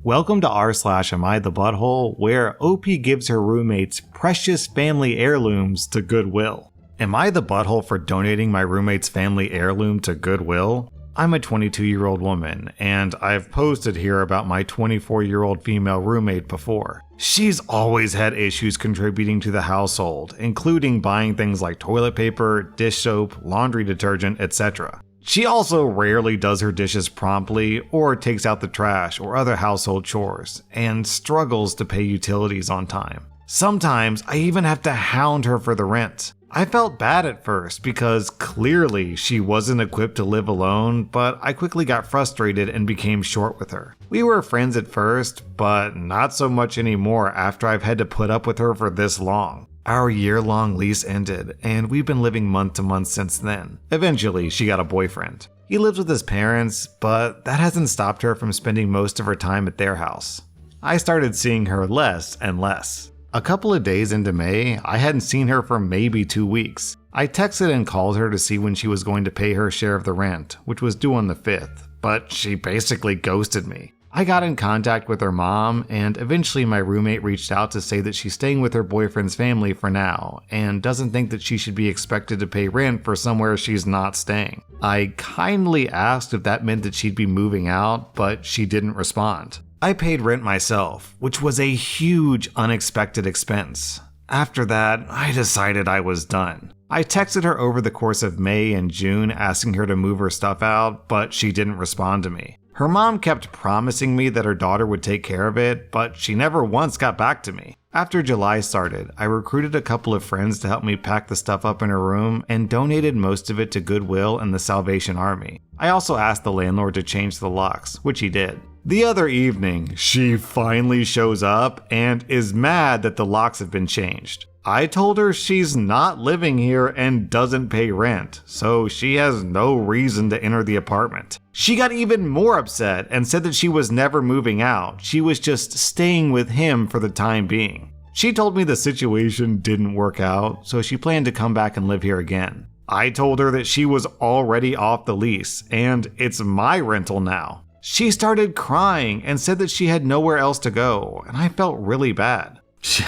Welcome to rSlash Am I the Butthole, where OP gives her roommates precious family heirlooms to Goodwill. Am I the butthole for donating my roommate's family heirloom to Goodwill? I'm a 22-year-old woman, and I've posted here about my 24-year-old female roommate before. She's always had issues contributing to the household, including buying things like toilet paper, dish soap, laundry detergent, etc. She also rarely does her dishes promptly or takes out the trash or other household chores, and struggles to pay utilities on time. Sometimes I even have to hound her for the rent. I felt bad at first because clearly she wasn't equipped to live alone, but I quickly got frustrated and became short with her. We were friends at first, but not so much anymore after I've had to put up with her for this long. Our year-long lease ended, and we've been living month to month since then. Eventually, she got a boyfriend. He lives with his parents, but that hasn't stopped her from spending most of her time at their house. I started seeing her less and less. A couple of days into May, I hadn't seen her for maybe 2 weeks. I texted and called her to see when she was going to pay her share of the rent, which was due on the 5th, but she basically ghosted me. I got in contact with her mom, and eventually my roommate reached out to say that she's staying with her boyfriend's family for now, and doesn't think that she should be expected to pay rent for somewhere she's not staying. I kindly asked if that meant that she'd be moving out, but she didn't respond. I paid rent myself, which was a huge unexpected expense. After that, I decided I was done. I texted her over the course of May and June asking her to move her stuff out, but she didn't respond to me. Her mom kept promising me that her daughter would take care of it, but she never once got back to me. After July started, I recruited a couple of friends to help me pack the stuff up in her room and donated most of it to Goodwill and the Salvation Army. I also asked the landlord to change the locks, which he did. The other evening, she finally shows up and is mad that the locks have been changed. I told her she's not living here and doesn't pay rent, so she has no reason to enter the apartment. She got even more upset and said that she was never moving out, she was just staying with him for the time being. She told me the situation didn't work out, so she planned to come back and live here again. I told her that she was already off the lease, and it's my rental now. She started crying and said that she had nowhere else to go, and I felt really bad.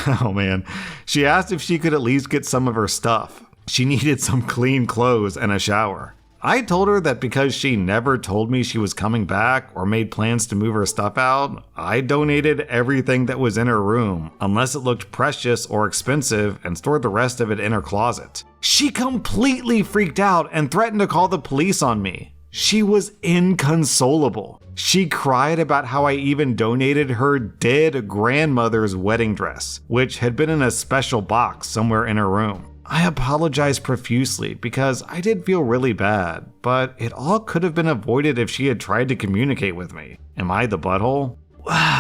Oh man, she asked if she could at least get some of her stuff. She needed some clean clothes and a shower. I told her that because she never told me she was coming back or made plans to move her stuff out, I donated everything that was in her room, unless it looked precious or expensive, and stored the rest of it in her closet. She completely freaked out and threatened to call the police on me. She was inconsolable. She cried about how I even donated her dead grandmother's wedding dress, which had been in a special box somewhere in her room. I apologized profusely because I did feel really bad, but it all could have been avoided if she had tried to communicate with me. Am I the butthole?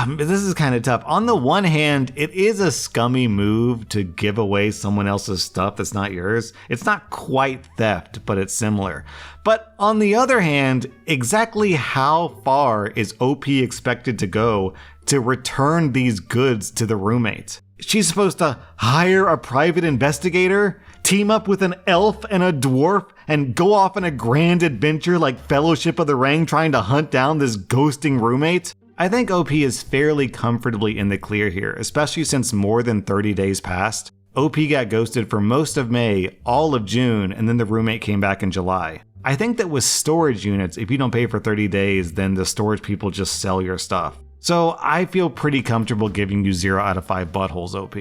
This is kind of tough. On the one hand, it is a scummy move to give away someone else's stuff that's not yours. It's not quite theft, but it's similar. But on the other hand, exactly how far is OP expected to go to return these goods to the roommate? She's supposed to hire a private investigator, team up with an elf and a dwarf, and go off on a grand adventure like Fellowship of the Ring trying to hunt down this ghosting roommate? I think OP is fairly comfortably in the clear here, especially since more than 30 days passed. OP got ghosted for most of May, all of June, and then the roommate came back in July. I think that with storage units, if you don't pay for 30 days, then the storage people just sell your stuff. So I feel pretty comfortable giving you 0 out of 5 buttholes, OP.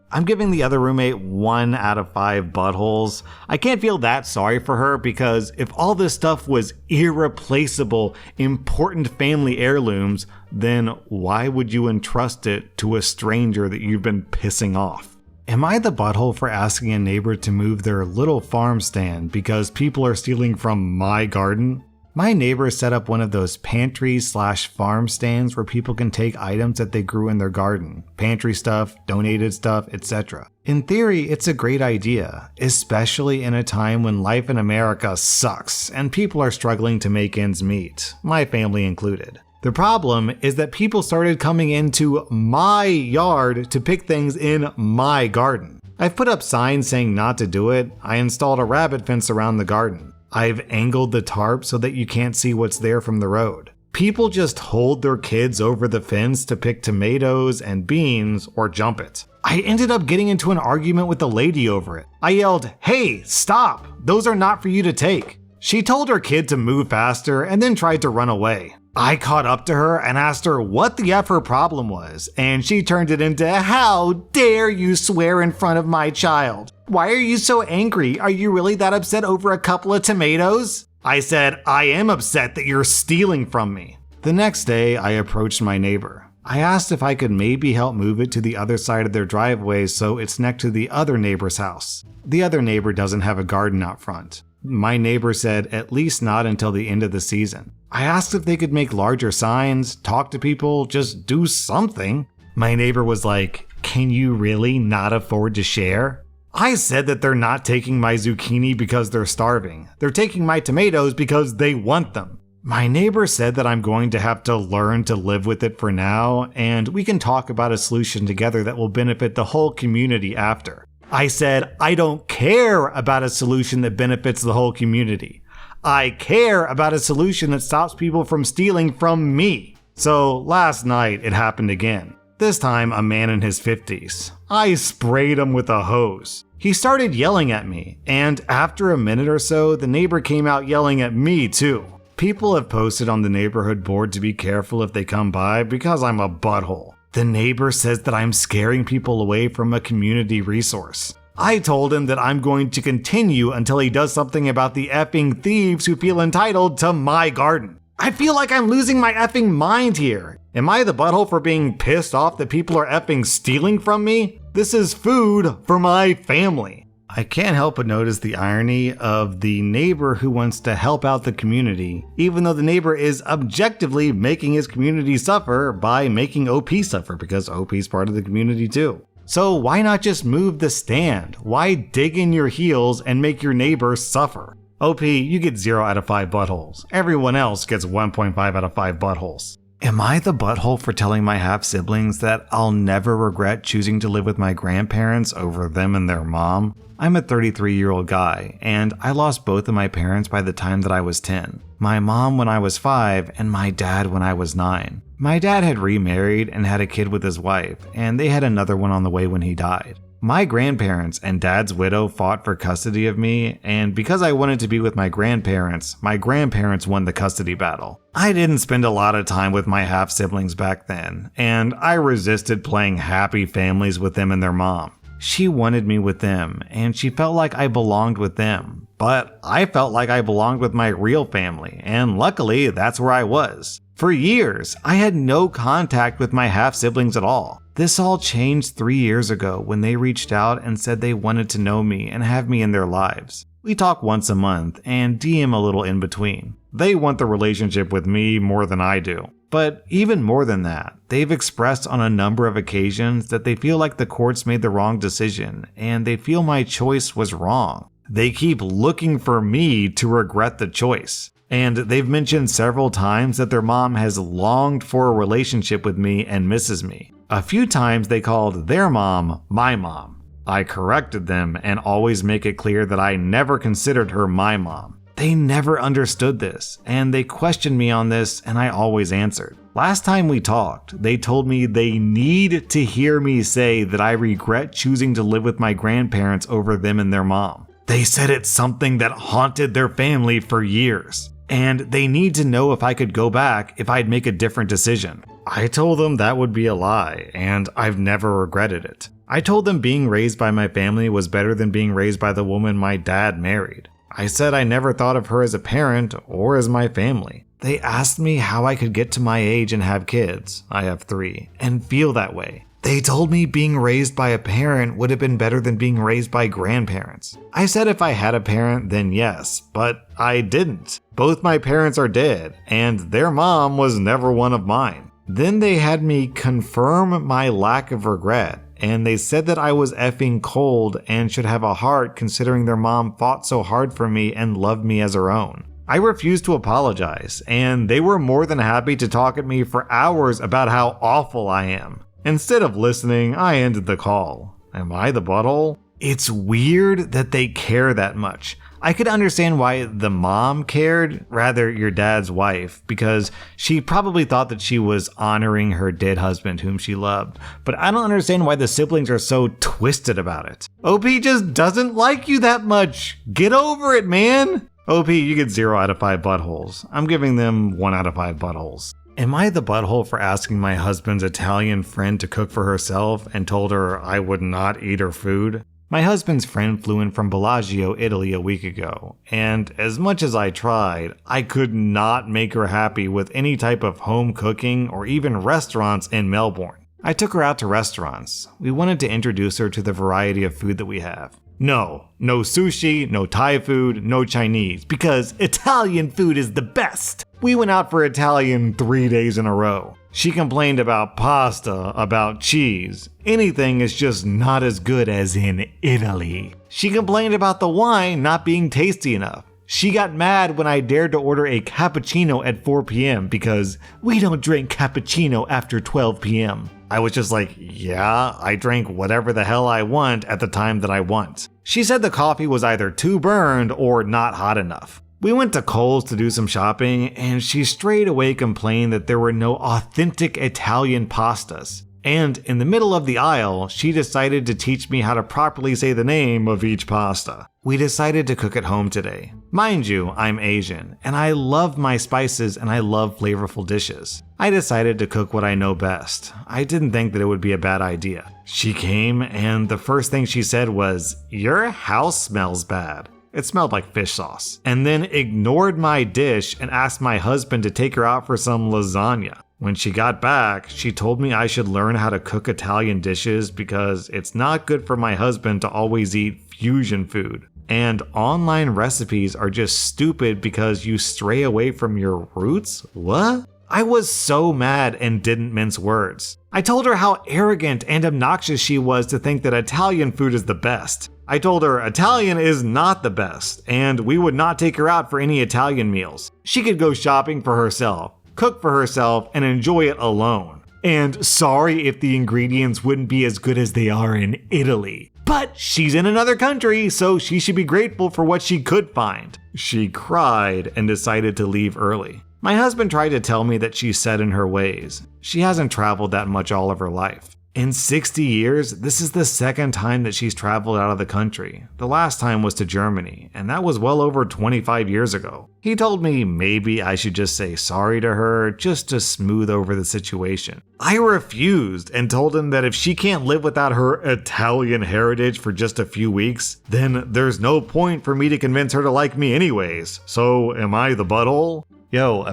I'm giving the other roommate 1 out of 5 buttholes. I can't feel that sorry for her because if all this stuff was irreplaceable, important family heirlooms, then why would you entrust it to a stranger that you've been pissing off? Am I the butthole for asking a neighbor to move their little farm stand because people are stealing from my garden? My neighbor set up one of those pantry/farm stands where people can take items that they grew in their garden, pantry stuff, donated stuff, etc. In theory, it's a great idea, especially in a time when life in America sucks and people are struggling to make ends meet, my family included. The problem is that people started coming into my yard to pick things in my garden. I've put up signs saying not to do it. I installed a rabbit fence around the garden. I've angled the tarp so that you can't see what's there from the road. People just hold their kids over the fence to pick tomatoes and beans or jump it. I ended up getting into an argument with the lady over it. I yelled, "Hey, stop! Those are not for you to take." She told her kid to move faster and then tried to run away. I caught up to her and asked her what the F her problem was, and she turned it into, "How dare you swear in front of my child? Why are you so angry? Are you really that upset over a couple of tomatoes?" I said, "I am upset that you're stealing from me." The next day, I approached my neighbor. I asked if I could maybe help move it to the other side of their driveway so it's next to the other neighbor's house. The other neighbor doesn't have a garden out front. My neighbor said at least not until the end of the season. I asked if they could make larger signs, talk to people, just do something. My neighbor was like, "Can you really not afford to share?" I said that they're not taking my zucchini because they're starving. They're taking my tomatoes because they want them. My neighbor said that I'm going to have to learn to live with it for now, and we can talk about a solution together that will benefit the whole community after. I said, I don't care about a solution that benefits the whole community. I care about a solution that stops people from stealing from me. So last night it happened again. This time a man in his 50s. I sprayed him with a hose. He started yelling at me, and after a minute or so, the neighbor came out yelling at me too. People have posted on the neighborhood board to be careful if they come by because I'm a butthole. The neighbor says that I'm scaring people away from a community resource. I told him that I'm going to continue until he does something about the effing thieves who feel entitled to my garden. I feel like I'm losing my effing mind here. Am I the butthole for being pissed off that people are effing stealing from me? This is food for my family. I can't help but notice the irony of the neighbor who wants to help out the community, even though the neighbor is objectively making his community suffer by making OP suffer because OP is part of the community too. So why not just move the stand? Why dig in your heels and make your neighbor suffer? OP, you get 0 out of 5 buttholes. Everyone else gets 1.5 out of 5 buttholes. Am I the butthole for telling my half-siblings that I'll never regret choosing to live with my grandparents over them and their mom? I'm a 33-year-old guy, and I lost both of my parents by the time that I was 10. My mom when I was 5, and my dad when I was 9. My dad had remarried and had a kid with his wife, and they had another one on the way when he died. My grandparents and dad's widow fought for custody of me, and because I wanted to be with my grandparents won the custody battle. I didn't spend a lot of time with my half-siblings back then, and I resisted playing happy families with them and their mom. She wanted me with them, and she felt like I belonged with them, but I felt like I belonged with my real family, and luckily that's where I was. For years, I had no contact with my half-siblings at all. This all changed 3 years ago when they reached out and said they wanted to know me and have me in their lives. We talk once a month and DM a little in between. They want the relationship with me more than I do. But even more than that, they've expressed on a number of occasions that they feel like the courts made the wrong decision and they feel my choice was wrong. They keep looking for me to regret the choice. And they've mentioned several times that their mom has longed for a relationship with me and misses me. A few times they called their mom my mom. I corrected them and always make it clear that I never considered her my mom. They never understood this, and they questioned me on this, and I always answered. Last time we talked, they told me they need to hear me say that I regret choosing to live with my grandparents over them and their mom. They said it's something that haunted their family for years, and they need to know if I could go back if I'd make a different decision. I told them that would be a lie, and I've never regretted it. I told them being raised by my family was better than being raised by the woman my dad married. I said I never thought of her as a parent or as my family. They asked me how I could get to my age and have kids, I have 3, and feel that way. They told me being raised by a parent would have been better than being raised by grandparents. I said if I had a parent, then yes, but I didn't. Both my parents are dead, and their mom was never one of mine. Then they had me confirm my lack of regret, and they said that I was effing cold and should have a heart considering their mom fought so hard for me and loved me as her own. I refused to apologize, and they were more than happy to talk at me for hours about how awful I am. Instead of listening, I ended the call. Am I the butthole? It's weird that they care that much. I could understand why the mom cared, rather your dad's wife, because she probably thought that she was honoring her dead husband whom she loved. But I don't understand why the siblings are so twisted about it. OP just doesn't like you that much. Get over it, man. OP, you get 0 out of 5 buttholes. I'm giving them 1 out of 5 buttholes. Am I the butthole for asking my husband's Italian friend to cook for herself and told her I would not eat her food? My husband's friend flew in from Bellagio, Italy a week ago, and as much as I tried, I could not make her happy with any type of home cooking or even restaurants in Melbourne. I took her out to restaurants. We wanted to introduce her to the variety of food that we have. No sushi, no Thai food, no Chinese, because Italian food is the best. We went out for Italian 3 days in a row. She complained about pasta, about cheese. Anything is just not as good as in Italy. She complained about the wine not being tasty enough. She got mad when I dared to order a cappuccino at 4 p.m. because we don't drink cappuccino after 12 p.m. I was just like, yeah, I drank whatever the hell I want at the time that I want. She said the coffee was either too burned or not hot enough. We went to Kohl's to do some shopping, and she straight away complained that there were no authentic Italian pastas. And in the middle of the aisle, she decided to teach me how to properly say the name of each pasta. We decided to cook at home today. Mind you, I'm Asian, and I love my spices and I love flavorful dishes. I decided to cook what I know best. I didn't think that it would be a bad idea. She came, and the first thing she said was, "Your house smells bad." It smelled like fish sauce. And then ignored my dish and asked my husband to take her out for some lasagna. When she got back, she told me I should learn how to cook Italian dishes because it's not good for my husband to always eat fusion food. And online recipes are just stupid because you stray away from your roots? What? I was so mad and didn't mince words. I told her how arrogant and obnoxious she was to think that Italian food is the best. I told her Italian is not the best, and we would not take her out for any Italian meals. She could go shopping for herself, cook for herself, and enjoy it alone. And sorry if the ingredients wouldn't be as good as they are in Italy. But she's in another country, so she should be grateful for what she could find. She cried and decided to leave early. My husband tried to tell me that she's set in her ways. She hasn't traveled that much all of her life. In 60 years, this is the second time that she's traveled out of the country. The last time was to Germany, and that was well over 25 years ago. He told me maybe I should just say sorry to her just to smooth over the situation. I refused and told him that if she can't live without her Italian heritage for just a few weeks, then there's no point for me to convince her to like me anyways. So am I the butthole? Yo,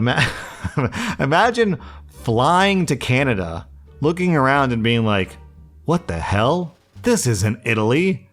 imagine flying to Canada, looking around and being like, what the hell? This isn't Italy.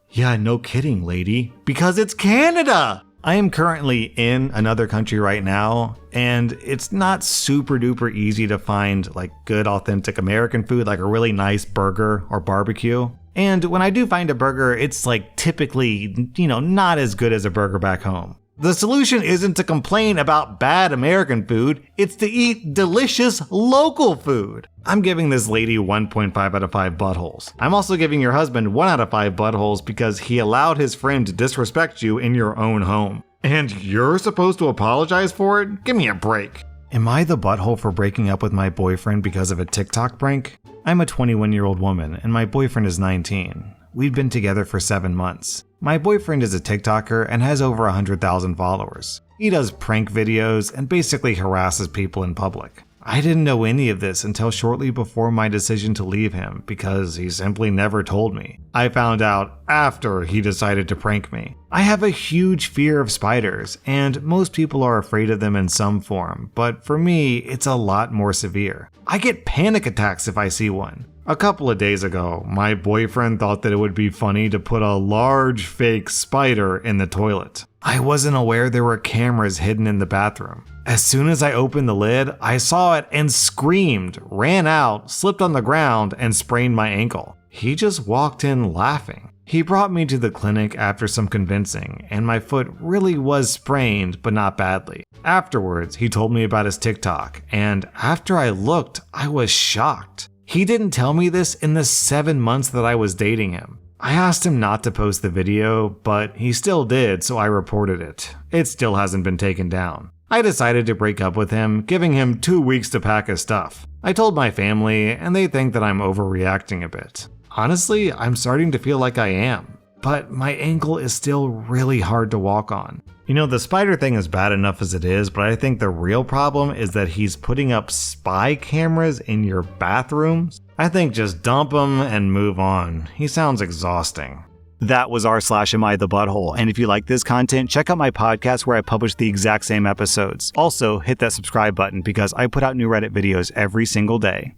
Yeah, no kidding, lady. Because it's Canada! I am currently in another country right now, and it's not super duper easy to find like good authentic American food, like a really nice burger or barbecue. And when I do find a burger, it's like typically, not as good as a burger back home. The solution isn't to complain about bad American food, it's to eat delicious local food. I'm giving this lady 1.5 out of 5 buttholes. I'm also giving your husband 1 out of 5 buttholes because he allowed his friend to disrespect you in your own home. And you're supposed to apologize for it? Give me a break. Am I the butthole for breaking up with my boyfriend because of a TikTok prank? I'm a 21-year-old woman and my boyfriend is 19. We've been together for 7 months. My boyfriend is a TikToker and has over 100,000 followers. He does prank videos and basically harasses people in public. I didn't know any of this until shortly before my decision to leave him because he simply never told me. I found out after he decided to prank me. I have a huge fear of spiders, and most people are afraid of them in some form, but for me, it's a lot more severe. I get panic attacks if I see one. A couple of days ago, my boyfriend thought that it would be funny to put a large fake spider in the toilet. I wasn't aware there were cameras hidden in the bathroom. As soon as I opened the lid, I saw it and screamed, ran out, slipped on the ground, and sprained my ankle. He just walked in laughing. He brought me to the clinic after some convincing, and my foot really was sprained, but not badly. Afterwards, he told me about his TikTok, and after I looked, I was shocked. He didn't tell me this in the 7 months that I was dating him. I asked him not to post the video, but he still did, so I reported it. It still hasn't been taken down. I decided to break up with him, giving him 2 weeks to pack his stuff. I told my family, and they think that I'm overreacting a bit. Honestly, I'm starting to feel like I am, but my ankle is still really hard to walk on. You know, the spider thing is bad enough as it is, but I think the real problem is that he's putting up spy cameras in your bathrooms. I think just dump him and move on. He sounds exhausting. That was rSlash Am I the Butthole, and if you like this content, check out my podcast where I publish the exact same episodes. Also, hit that subscribe button because I put out new Reddit videos every single day.